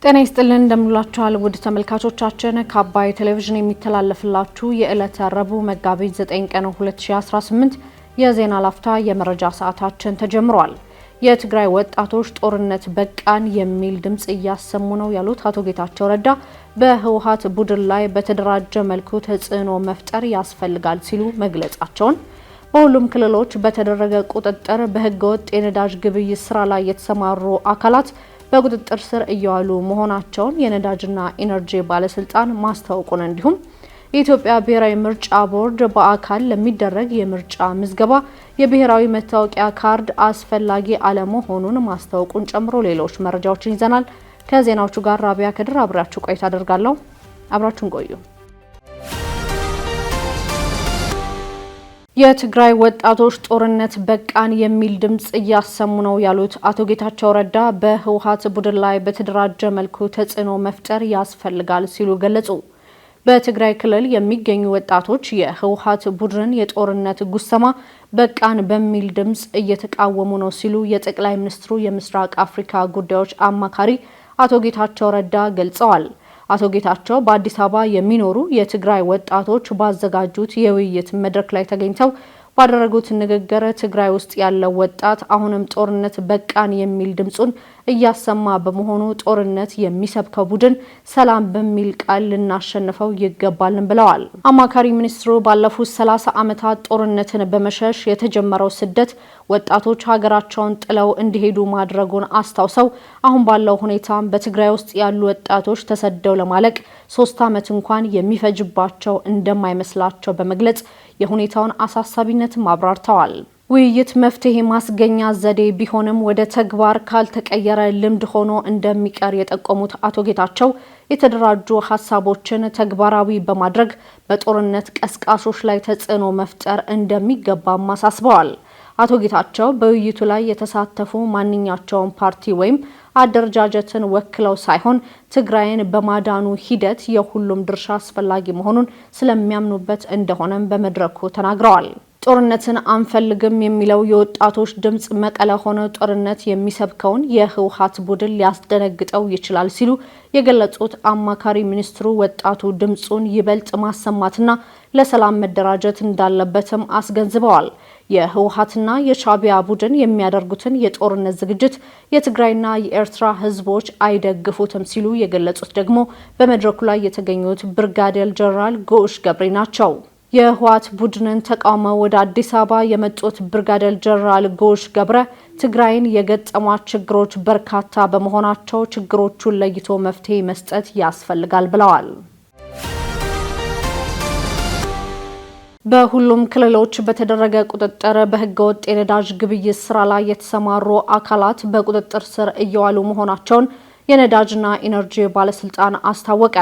ጤና ይስጥልን እንደምንላችኋል ውድ ተመልካቾቻችን ከአባይ ቴሌቪዥን የሚተላለፍላችሁ የዕለተ ረቡዕ መጋቢት 9 ቀን 2018 የዜና ላፍታ የመረጃ ሰዓታችን ተጀምሯል። የትግራይ ወጣቶች ጦርነት በቃን የሚል ድምጽ እያሰሙ ነው ያሉት አቶ ጌታቸው ረዳ በህወሓት ቡድን ላይ በተደራጀ መልኩ ተጽዕኖ መፍጠር ያስፈልጋል ሲሉ መግለጻቸውን፣ በሁሉም ክልሎች በተደረገ ቁጥጥር በህገወጥ የነዳጅ ግብይት ስራ ላይ የተሰማሩ አካላት በቁጥጥር ስር እየዋሉ መሆናቸውን የነዳጅና ኢነርጂ ባለስልጣን ማስታወቁን፣ እንዲሁም የኢትዮጵያ ብሔራዊ ምርጫ ቦርድ በአካል ለሚደረግ የምርጫ ምዝገባ የብሔራዊ መታወቂያ ካርድ አስፈላጊ አለመሆኑን ማስታወቁን ጨምሮ ሌሎች መረጃዎችን ይዘናል። ከዜናዎቹ ጋር ራቢያ ከድር አብራችሁ ቆይታ አደርጋለሁ። አብራችሁን ቆዩ። የትግራይ ወጣቶች ጦርነት በቃን የሚል ድምጽ እያሰሙ ነው ያሉት አቶ ጌታቸው ረዳ በህወሓት ቡድን ላይ በተደራጀ መልኩ ተጽዕኖ መፍጠር ያስፈልጋል ሲሉ ገለጹ። በትግራይ ክልል የሚገኙ ወጣቶች የህወሓት ቡድን የጦርነት ጉሰማ በቃን በሚል ድምጽ እየተቃወሙ ነው ሲሉ የጠቅላይ ሚኒስትሩ የምስራቅ አፍሪካ ጉዳዮች አማካሪ አቶ ጌታቸው ረዳ ገልጸዋል። አቶ ጌታቸው በአዲስ አበባ የሚኖሩ የትግራይ ወጣቶች ባዘጋጁት የውይይት መድረክ ላይ ተገኝተው ባደረጉት ንግግር ትግራይ ውስጥ ያለው ወጣት አሁንም ጦርነት በቃን የሚል ድምጹን እያሰማ በመሆኑ ጦርነት የሚሰብከው ቡድን ሰላም በሚል ቃል ልናሸንፈው ይገባል ብለዋል። አማካሪ ሚኒስትሩ ባለፉት 30 ዓመታት ጦርነትን በመሸሽ የተጀመረው ስደት ወጣቶች ሀገራቸውን ጥለው እንዲሄዱ ማድረጉን አስታውሰው አሁን ባለው ሁኔታ በትግራይ ውስጥ ያሉ ወጣቶች ተሰደው ለማለቅ 3 ዓመት እንኳን የሚፈጅባቸው እንደማይመስላቸው በመግለጽ የሁኔታውን አሳሳቢነት አብራርተዋል። ውይይት መፍትሄ ማስገኛ ዘዴ ቢሆንም ወደ ተግባር ካልተቀየረ ልምድ ሆኖ እንደሚቀር የጠቆሙት አቶ ጌታቸው የተደራጁ ሀሳቦችን ተግባራዊ በማድረግ በጦርነት ቀስቃሾች ላይ ተጽዕኖ መፍጠር እንደሚገባም አሳስበዋል። አቶ ጌታቸው በውይይቱ ላይ የተሳተፉ ማንኛቸውም ፓርቲ ወይም አደረጃጀትን ወክለው ሳይሆን ትግራይን በማዳኑ ሂደት የሁሉም ድርሻ አስፈላጊ መሆኑን ስለሚያምኑበት እንደሆነም በመድረኩ ተናግረዋል። ጦርነትን አንፈልግም የሚለው የወጣቶች ድምጽ መቀለ ሆነ ጦርነት የሚሰብከውን የህወሓት ቡድን ሊያስደነግጠው ይችላል ሲሉ የገለጹት አማካሪ ሚኒስትሩ ወጣቱ ድምጹን ይበልጥ ማሰማትና ለሰላም መደራጀት እንዳለበትም አስገንዝበዋል። የህወሓትና የሻዕቢያ ቡድን የሚያደርጉትን የጦርነት ዝግጅት የትግራይና የኤርትራ ህዝቦች አይደግፉትም ሲሉ የገለጹት ደግሞ በመድረኩ ላይ የተገኙት ብርጋዴር ጀነራል ጎሽ ገብሬ ናቸው። የህወሓት ቡድንን ተቃውመው ወደ አዲስ አበባ የመጡት ብርጋዴር ጀነራል ጎሽ ገብረ ትግራይን የገጠሟት ችግሮች በርካታ በመሆናቸው ችግሮቹን ለይቶ መፍትሄ መስጠት ያስፈልጋል ብለዋል። በሁሉም ክልሎች በተደረገ ቁጥጥር በህገወጥ የነዳጅ ግብይት ስራ ላይ የተሰማሩ አካላት በቁጥጥር ስር እየዋሉ መሆናቸውን የነዳጅና ኢነርጂ ባለስልጣን አስታወቀ።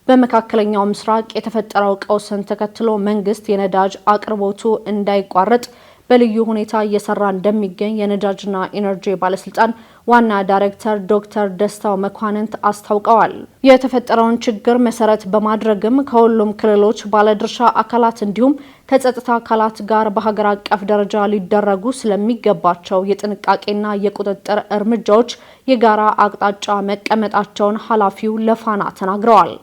በመካከለኛው ምስራቅ የተፈጠረው ቀውስን ተከትሎ መንግስት የነዳጅ አቅርቦቱ እንዳይቋረጥ በልዩ ሁኔታ እየሰራ እንደሚገኝ የነዳጅና ኢነርጂ ባለስልጣን ዋና ዳይሬክተር ዶክተር ደስታው መኳንንት አስታውቀዋል። የተፈጠረውን ችግር መሰረት በማድረግም ከሁሉም ክልሎች ባለድርሻ አካላት እንዲሁም ከጸጥታ አካላት ጋር በሀገር አቀፍ ደረጃ ሊደረጉ ስለሚገባቸው የጥንቃቄና የቁጥጥር እርምጃዎች የጋራ አቅጣጫ መቀመጣቸውን ኃላፊው ለፋና ተናግረዋል።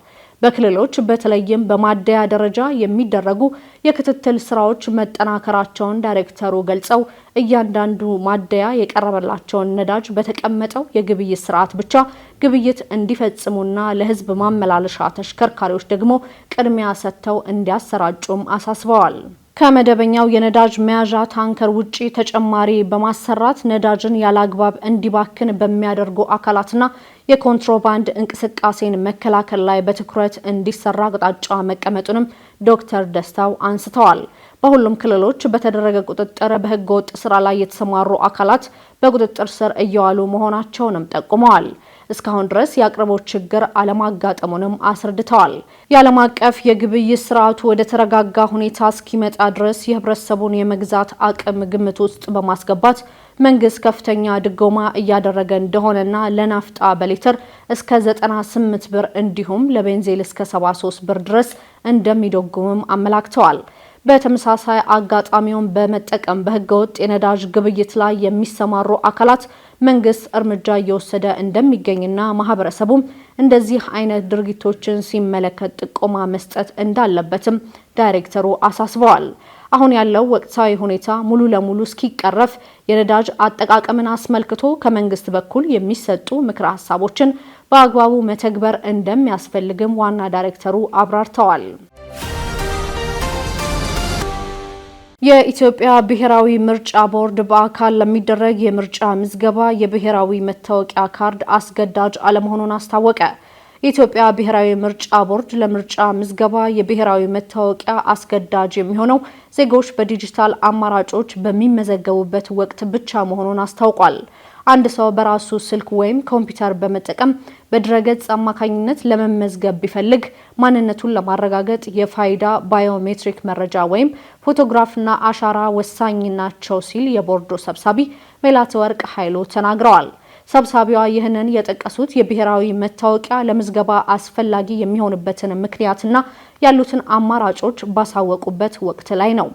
በክልሎች በተለይም በማደያ ደረጃ የሚደረጉ የክትትል ስራዎች መጠናከራቸውን ዳይሬክተሩ ገልጸው እያንዳንዱ ማደያ የቀረበላቸውን ነዳጅ በተቀመጠው የግብይት ስርዓት ብቻ ግብይት እንዲፈጽሙና ለህዝብ ማመላለሻ ተሽከርካሪዎች ደግሞ ቅድሚያ ሰጥተው እንዲያሰራጩም አሳስበዋል። ከመደበኛው የነዳጅ መያዣ ታንከር ውጪ ተጨማሪ በማሰራት ነዳጅን ያለአግባብ እንዲባክን በሚያደርጉ አካላትና የኮንትሮባንድ እንቅስቃሴን መከላከል ላይ በትኩረት እንዲሰራ አቅጣጫ መቀመጡንም ዶክተር ደስታው አንስተዋል። በሁሉም ክልሎች በተደረገ ቁጥጥር በህገወጥ ስራ ላይ የተሰማሩ አካላት በቁጥጥር ስር እየዋሉ መሆናቸውንም ጠቁመዋል። እስካሁን ድረስ የአቅርቦት ችግር አለማጋጠሙንም አስረድተዋል። የዓለም አቀፍ የግብይት ስርዓቱ ወደ ተረጋጋ ሁኔታ እስኪመጣ ድረስ የህብረተሰቡን የመግዛት አቅም ግምት ውስጥ በማስገባት መንግስት ከፍተኛ ድጎማ እያደረገ እንደሆነና ለናፍጣ በሊትር እስከ 98 ብር እንዲሁም ለቤንዚን እስከ 73 ብር ድረስ እንደሚደጉምም አመላክተዋል። በተመሳሳይ አጋጣሚውን በመጠቀም በህገወጥ የነዳጅ ግብይት ላይ የሚሰማሩ አካላት መንግስት እርምጃ እየወሰደ እንደሚገኝና ማህበረሰቡም እንደዚህ አይነት ድርጊቶችን ሲመለከት ጥቆማ መስጠት እንዳለበትም ዳይሬክተሩ አሳስበዋል። አሁን ያለው ወቅታዊ ሁኔታ ሙሉ ለሙሉ እስኪቀረፍ የነዳጅ አጠቃቀምን አስመልክቶ ከመንግስት በኩል የሚሰጡ ምክረ ሀሳቦችን በአግባቡ መተግበር እንደሚያስፈልግም ዋና ዳይሬክተሩ አብራርተዋል። የኢትዮጵያ ብሔራዊ ምርጫ ቦርድ በአካል ለሚደረግ የምርጫ ምዝገባ የብሔራዊ መታወቂያ ካርድ አስገዳጅ አለመሆኑን አስታወቀ። የኢትዮጵያ ብሔራዊ ምርጫ ቦርድ ለምርጫ ምዝገባ የብሔራዊ መታወቂያ አስገዳጅ የሚሆነው ዜጎች በዲጂታል አማራጮች በሚመዘገቡበት ወቅት ብቻ መሆኑን አስታውቋል። አንድ ሰው በራሱ ስልክ ወይም ኮምፒውተር በመጠቀም በድረገጽ አማካኝነት ለመመዝገብ ቢፈልግ ማንነቱን ለማረጋገጥ የፋይዳ ባዮሜትሪክ መረጃ ወይም ፎቶግራፍና አሻራ ወሳኝ ናቸው ሲል የቦርዱ ሰብሳቢ ሜላትወርቅ ኃይሉ ተናግረዋል። ሰብሳቢዋ ይህንን የጠቀሱት የብሔራዊ መታወቂያ ለምዝገባ አስፈላጊ የሚሆንበትን ምክንያትና ያሉትን አማራጮች ባሳወቁበት ወቅት ላይ ነው።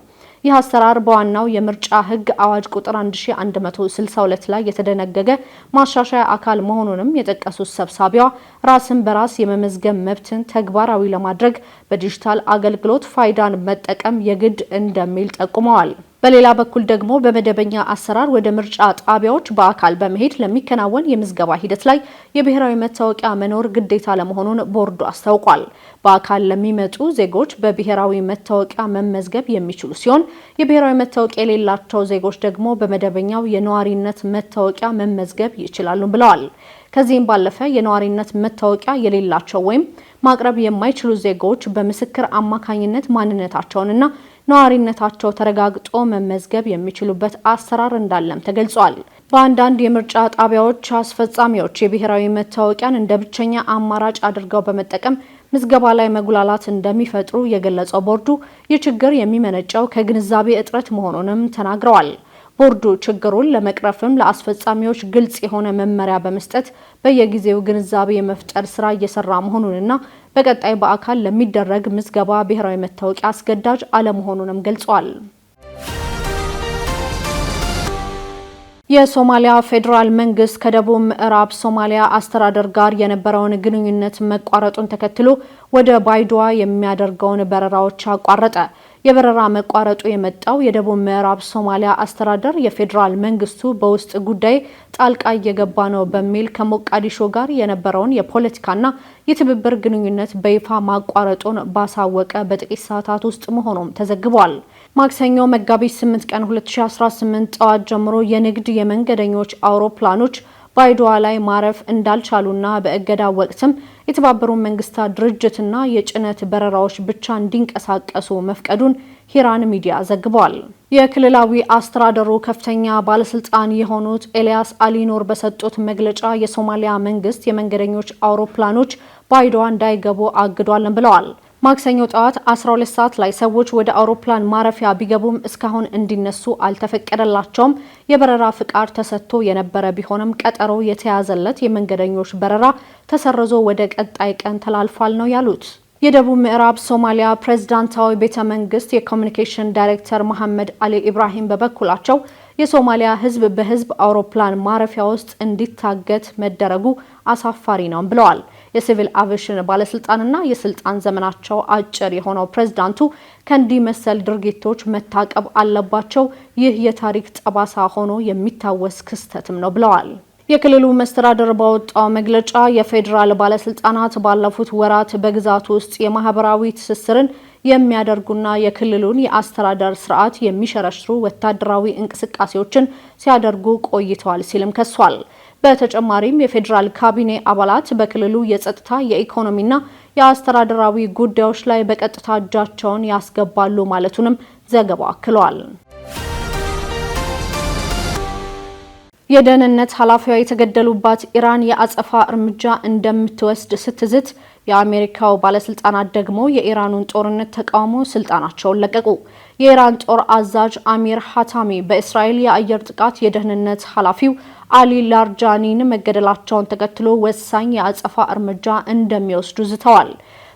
ይህ አሰራር በዋናው የምርጫ ሕግ አዋጅ ቁጥር 1162 ላይ የተደነገገ ማሻሻያ አካል መሆኑንም የጠቀሱት ሰብሳቢዋ ራስን በራስ የመመዝገብ መብትን ተግባራዊ ለማድረግ በዲጂታል አገልግሎት ፋይዳን መጠቀም የግድ እንደሚል ጠቁመዋል። በሌላ በኩል ደግሞ በመደበኛ አሰራር ወደ ምርጫ ጣቢያዎች በአካል በመሄድ ለሚከናወን የምዝገባ ሂደት ላይ የብሔራዊ መታወቂያ መኖር ግዴታ ለመሆኑን ቦርዱ አስታውቋል። በአካል ለሚመጡ ዜጎች በብሔራዊ መታወቂያ መመዝገብ የሚችሉ ሲሆን የብሔራዊ መታወቂያ የሌላቸው ዜጎች ደግሞ በመደበኛው የነዋሪነት መታወቂያ መመዝገብ ይችላሉ ብለዋል። ከዚህም ባለፈ የነዋሪነት መታወቂያ የሌላቸው ወይም ማቅረብ የማይችሉ ዜጎች በምስክር አማካኝነት ማንነታቸውንና ነዋሪነታቸው ተረጋግጦ መመዝገብ የሚችሉበት አሰራር እንዳለም ተገልጿል። በአንዳንድ የምርጫ ጣቢያዎች አስፈጻሚዎች የብሔራዊ መታወቂያን እንደ ብቸኛ አማራጭ አድርገው በመጠቀም ምዝገባ ላይ መጉላላት እንደሚፈጥሩ የገለጸው ቦርዱ ይህ ችግር የሚመነጨው ከግንዛቤ እጥረት መሆኑንም ተናግረዋል። ቦርዱ ችግሩን ለመቅረፍም ለአስፈጻሚዎች ግልጽ የሆነ መመሪያ በመስጠት በየጊዜው ግንዛቤ የመፍጠር ስራ እየሰራ መሆኑንና በቀጣይ በአካል ለሚደረግ ምዝገባ ብሔራዊ መታወቂያ አስገዳጅ አለመሆኑንም ገልጿል። የሶማሊያ ፌዴራል መንግስት ከደቡብ ምዕራብ ሶማሊያ አስተዳደር ጋር የነበረውን ግንኙነት መቋረጡን ተከትሎ ወደ ባይዶዋ የሚያደርገውን በረራዎች አቋረጠ። የበረራ መቋረጡ የመጣው የደቡብ ምዕራብ ሶማሊያ አስተዳደር የፌዴራል መንግስቱ በውስጥ ጉዳይ ጣልቃ እየገባ ነው በሚል ከሞቃዲሾ ጋር የነበረውን የፖለቲካና የትብብር ግንኙነት በይፋ ማቋረጡን ባሳወቀ በጥቂት ሰዓታት ውስጥ መሆኑም ተዘግቧል። ማክሰኞ መጋቢት 8 ቀን 2018 ጠዋት ጀምሮ የንግድ የመንገደኞች አውሮፕላኖች ባይዶዋ ላይ ማረፍ እንዳልቻሉና በእገዳ ወቅትም የተባበሩት መንግስታት ድርጅትና የጭነት በረራዎች ብቻ እንዲንቀሳቀሱ መፍቀዱን ሂራን ሚዲያ ዘግቧል። የክልላዊ አስተዳደሩ ከፍተኛ ባለስልጣን የሆኑት ኤልያስ አሊኖር በሰጡት መግለጫ የሶማሊያ መንግስት የመንገደኞች አውሮፕላኖች ባይዶዋ እንዳይገቡ አግዷል ብለዋል። ማክሰኞ ጠዋት 12 ሰዓት ላይ ሰዎች ወደ አውሮፕላን ማረፊያ ቢገቡም እስካሁን እንዲነሱ አልተፈቀደላቸውም። የበረራ ፍቃድ ተሰጥቶ የነበረ ቢሆንም ቀጠሮ የተያዘለት የመንገደኞች በረራ ተሰርዞ ወደ ቀጣይ ቀን ተላልፏል ነው ያሉት። የደቡብ ምዕራብ ሶማሊያ ፕሬዝዳንታዊ ቤተ መንግስት የኮሚኒኬሽን ዳይሬክተር መሐመድ አሊ ኢብራሂም በበኩላቸው የሶማሊያ ህዝብ በህዝብ አውሮፕላን ማረፊያ ውስጥ እንዲታገት መደረጉ አሳፋሪ ነው ብለዋል። የሲቪል አቪዬሽን ባለስልጣንና የስልጣን ዘመናቸው አጭር የሆነው ፕሬዝዳንቱ ከእንዲህ መሰል ድርጊቶች መታቀብ አለባቸው። ይህ የታሪክ ጠባሳ ሆኖ የሚታወስ ክስተትም ነው ብለዋል። የክልሉ መስተዳድር ባወጣው መግለጫ የፌዴራል ባለስልጣናት ባለፉት ወራት በግዛቱ ውስጥ የማህበራዊ ትስስርን የሚያደርጉና የክልሉን የአስተዳደር ስርዓት የሚሸረሽሩ ወታደራዊ እንቅስቃሴዎችን ሲያደርጉ ቆይተዋል ሲልም ከሷል። በተጨማሪም የፌዴራል ካቢኔ አባላት በክልሉ የጸጥታ የኢኮኖሚና የአስተዳደራዊ ጉዳዮች ላይ በቀጥታ እጃቸውን ያስገባሉ ማለቱንም ዘገባው አክሏል። የደህንነት ኃላፊዋ የተገደሉባት ኢራን የአጸፋ እርምጃ እንደምትወስድ ስትዝት የአሜሪካው ባለስልጣናት ደግሞ የኢራኑን ጦርነት ተቃውሞ ስልጣናቸውን ለቀቁ። የኢራን ጦር አዛዥ አሚር ሀታሚ በእስራኤል የአየር ጥቃት የደህንነት ኃላፊው አሊ ላርጃኒን መገደላቸውን ተከትሎ ወሳኝ የአጸፋ እርምጃ እንደሚወስዱ ዝተዋል።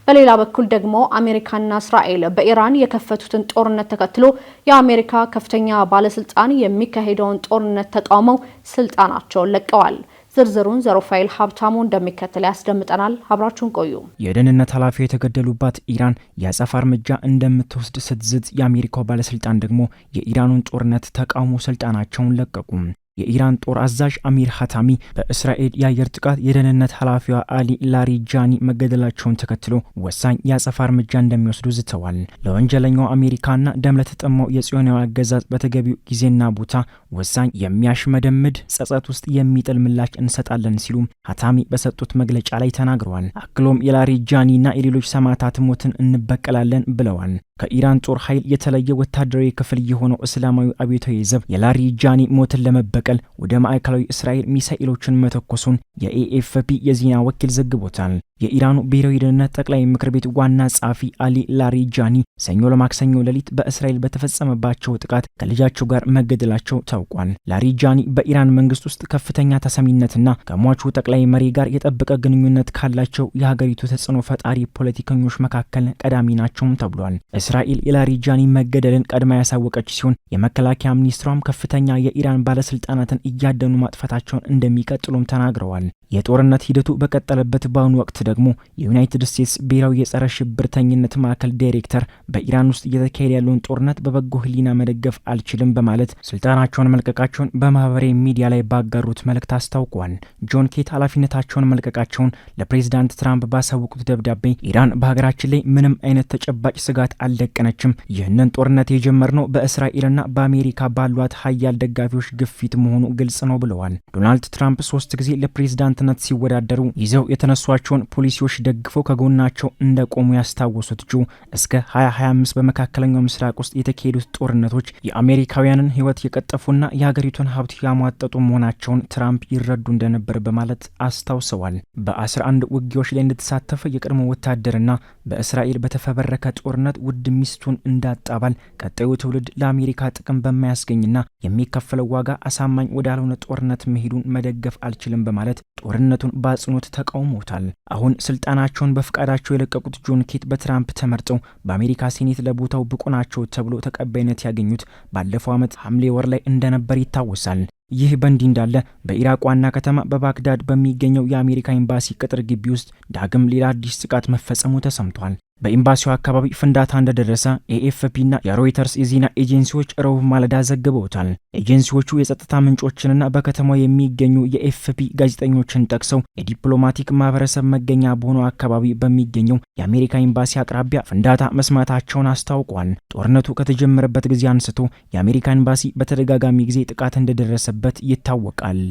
በሌላ በኩል ደግሞ አሜሪካና እስራኤል በኢራን የከፈቱትን ጦርነት ተከትሎ የአሜሪካ ከፍተኛ ባለስልጣን የሚካሄደውን ጦርነት ተቃውመው ስልጣናቸውን ለቀዋል። ዝርዝሩን ዘሮፋኤል ሀብታሙ እንደሚከተል ያስደምጠናል። አብራችሁን ቆዩ። የደህንነት ኃላፊ የተገደሉባት ኢራን የአጸፋ እርምጃ እንደምትወስድ ስትዝት፣ የአሜሪካው ባለስልጣን ደግሞ የኢራኑን ጦርነት ተቃውሞ ስልጣናቸውን ለቀቁ። የኢራን ጦር አዛዥ አሚር ሀታሚ በእስራኤል የአየር ጥቃት የደህንነት ኃላፊዋ አሊ ላሪጃኒ መገደላቸውን ተከትሎ ወሳኝ የአጸፋ እርምጃ እንደሚወስዱ ዝተዋል። ለወንጀለኛው አሜሪካና ደም ለተጠማው የጽዮናዊ አገዛዝ በተገቢው ጊዜና ቦታ ወሳኝ የሚያሽመደምድ ጸጸት ውስጥ የሚጥል ምላሽ እንሰጣለን ሲሉ ሀታሚ በሰጡት መግለጫ ላይ ተናግረዋል። አክሎም የላሪጃኒና የሌሎች ሰማዕታት ሞትን እንበቀላለን ብለዋል። ከኢራን ጦር ኃይል የተለየ ወታደራዊ ክፍል የሆነው እስላማዊ አብዮታዊ ዘብ የላሪጃኒ ሞትን ለመበቀል ወደ ማዕከላዊ እስራኤል ሚሳኤሎችን መተኮሱን የኤኤፍፒ የዜና ወኪል ዘግቦታል። የኢራኑ ብሔራዊ ደህንነት ጠቅላይ ምክር ቤት ዋና ጸሐፊ አሊ ላሪጃኒ ሰኞ ለማክሰኞ ሌሊት በእስራኤል በተፈጸመባቸው ጥቃት ከልጃቸው ጋር መገደላቸው ታውቋል። ላሪጃኒ በኢራን መንግስት ውስጥ ከፍተኛ ተሰሚነትና ከሟቹ ጠቅላይ መሪ ጋር የጠበቀ ግንኙነት ካላቸው የሀገሪቱ ተጽዕኖ ፈጣሪ ፖለቲከኞች መካከል ቀዳሚ ናቸውም ተብሏል። እስራኤል የላሪጃኒ መገደልን ቀድማ ያሳወቀች ሲሆን የመከላከያ ሚኒስትሯም ከፍተኛ የኢራን ባለስልጣናትን እያደኑ ማጥፋታቸውን እንደሚቀጥሉም ተናግረዋል። የጦርነት ሂደቱ በቀጠለበት በአሁኑ ወቅት ደግሞ የዩናይትድ ስቴትስ ብሔራዊ የጸረ ሽብርተኝነት ማዕከል ዳይሬክተር በኢራን ውስጥ እየተካሄደ ያለውን ጦርነት በበጎ ሕሊና መደገፍ አልችልም በማለት ስልጣናቸውን መልቀቃቸውን በማህበራዊ ሚዲያ ላይ ባጋሩት መልእክት አስታውቀዋል። ጆን ኬት ኃላፊነታቸውን መልቀቃቸውን ለፕሬዚዳንት ትራምፕ ባሳወቁት ደብዳቤ ኢራን በሀገራችን ላይ ምንም አይነት ተጨባጭ ስጋት አልደቀነችም፣ ይህንን ጦርነት የጀመርነው በእስራኤልና በአሜሪካ ባሏት ሀያል ደጋፊዎች ግፊት መሆኑ ግልጽ ነው ብለዋል። ዶናልድ ትራምፕ 3 ጊዜ ለፕሬዚዳንትነት ሲወዳደሩ ይዘው የተነሷቸውን ፖሊሲዎች ደግፈው ከጎናቸው እንደቆሙ ያስታወሱት ጆ እስከ 2025 በመካከለኛው ምስራቅ ውስጥ የተካሄዱት ጦርነቶች የአሜሪካውያንን ሕይወት የቀጠፉና የሀገሪቱን ሀብት ያሟጠጡ መሆናቸውን ትራምፕ ይረዱ እንደነበር በማለት አስታውሰዋል። በ11 ውጊያዎች ላይ እንደተሳተፈ የቀድሞ ወታደርና በእስራኤል በተፈበረከ ጦርነት ውድ ሚስቱን እንዳጣባል ቀጣዩ ትውልድ ለአሜሪካ ጥቅም በማያስገኝና የሚከፈለው ዋጋ አሳማኝ ወዳልሆነ ጦርነት መሄዱን መደገፍ አልችልም በማለት ጦርነቱን በአጽንኦት ተቃውሞታል። አሁን ስልጣናቸውን በፍቃዳቸው የለቀቁት ጆን ኬት በትራምፕ ተመርጠው በአሜሪካ ሴኔት ለቦታው ብቁ ናቸው ተብሎ ተቀባይነት ያገኙት ባለፈው ዓመት ሐምሌ ወር ላይ እንደነበር ይታወሳል። ይህ በእንዲህ እንዳለ በኢራቅ ዋና ከተማ በባግዳድ በሚገኘው የአሜሪካ ኤምባሲ ቅጥር ግቢ ውስጥ ዳግም ሌላ አዲስ ጥቃት መፈጸሙ ተሰምቷል። በኤምባሲው አካባቢ ፍንዳታ እንደደረሰ ኤኤፍፒና የሮይተርስ የዜና ኤጀንሲዎች ረቡዕ ማለዳ ዘግበውታል። ኤጀንሲዎቹ የጸጥታ ምንጮችንና በከተማው የሚገኙ የኤፍፒ ጋዜጠኞችን ጠቅሰው የዲፕሎማቲክ ማህበረሰብ መገኛ በሆነው አካባቢ በሚገኘው የአሜሪካ ኤምባሲ አቅራቢያ ፍንዳታ መስማታቸውን አስታውቋል። ጦርነቱ ከተጀመረበት ጊዜ አንስቶ የአሜሪካ ኤምባሲ በተደጋጋሚ ጊዜ ጥቃት እንደደረሰበት ይታወቃል።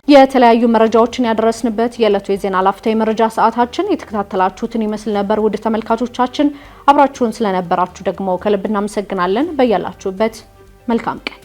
የተለያዩ መረጃዎችን ያደረስንበት የዕለቱ የዜና ላፍታ የመረጃ ሰዓታችን የተከታተላችሁትን ይመስል ነበር። ውድ ተመልካቾቻችን አብራችሁን ስለነበራችሁ ደግሞ ከልብ እናመሰግናለን። በያላችሁበት መልካም ቀን